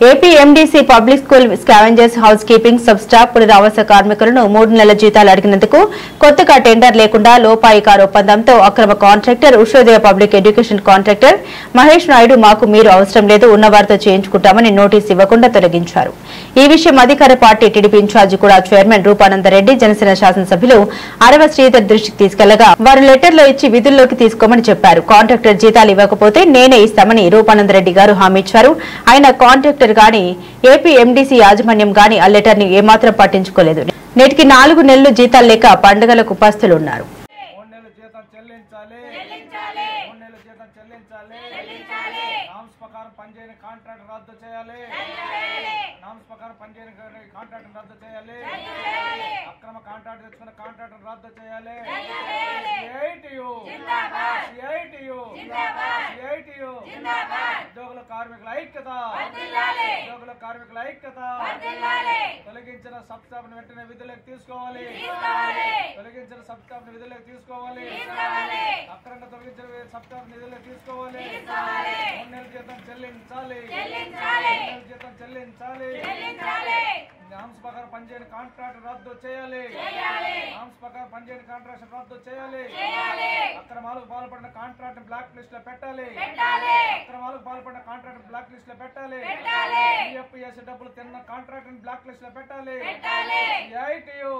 AP MDC public school scavengers house keeping sub staff పునరావాస కార్మికులను 3 నెలల జీతాలు అడిగినందుకు కొత్తగా టెండర్ లేకుండా లోపాయికార ఒప్పందంతో అక్రమ contractor Ushodaya public education contractor Mahesh Naidu మాకు మీరు అవసరం లేదు ఉన్నవారితో చేయించుకుంటామని నోటీసు ఇవ్వకుండా తొలగించారు. ఈ విషయం అధికార పార్టీ టీడీపీ ఇన్ఛార్జి కూడా చైర్మన్ రూపానందరెడ్డి జనసేన శాసనసభ్యులు అరవ శ్రీధర్ దృష్టికి తీసుకెళ్లగా వారు లెటర్లో ఇచ్చి విధుల్లోకి తీసుకోమని చెప్పారు. కాంట్రాక్టర్ జీతాలు ఇవ్వకపోతే నేనే ఇస్తామని రూపానందరెడ్డి గారు హామీ ఇచ్చారు. ఆయన కాంట్రాక్టర్ గాని ఏపీ ఎండీసీ యాజమాన్యం గాని ఆ లెటర్ ని ఏమాత్రం పట్టించుకోలేదు. నేటికి 4 నెలలు జీతాలు లేక పండుగలకు పస్తులున్నారు. కార్మికుల ఐక్యత తొలగించిన సబ్ స్టాఫ్ ను వెంటనే విధులకు తీసుకోవాలి. తొలగించిన సబ్ స్టాఫ్ ను విధులకు తీసుకోవాలి. అక్రమంగా తొలగించిన సబ్ స్టాఫ్ నిధులకు తీసుకోవాలి. 3 నెలల జీతం చెల్లించాలి. 3 నెలల జీతం చెల్లించాలి. నామ్స్ ప్రకారం పనిచేయని కాంట్రాక్ట్ రద్దు చేయాలి. నామ్స్ ప్రకారం పనిచేయని కాంట్రాక్ట్ రద్దు చేయాలి. అక్రమాలకు పాల్పడిన కాంట్రాక్ట్ బ్లాక్ లిస్ట్ లో పెట్టాలి. అక్రమాలకు పాల్పడిన కాంట్రాక్ట్ బ్లాక్ లిస్ట్ లో పెట్టాలి. పిఎఫ్ఎస్ డబ్బులు తిన్న కాంట్రాక్ట్ బ్లాక్ లిస్ట్ లో పెట్టాలి. సిఐటియు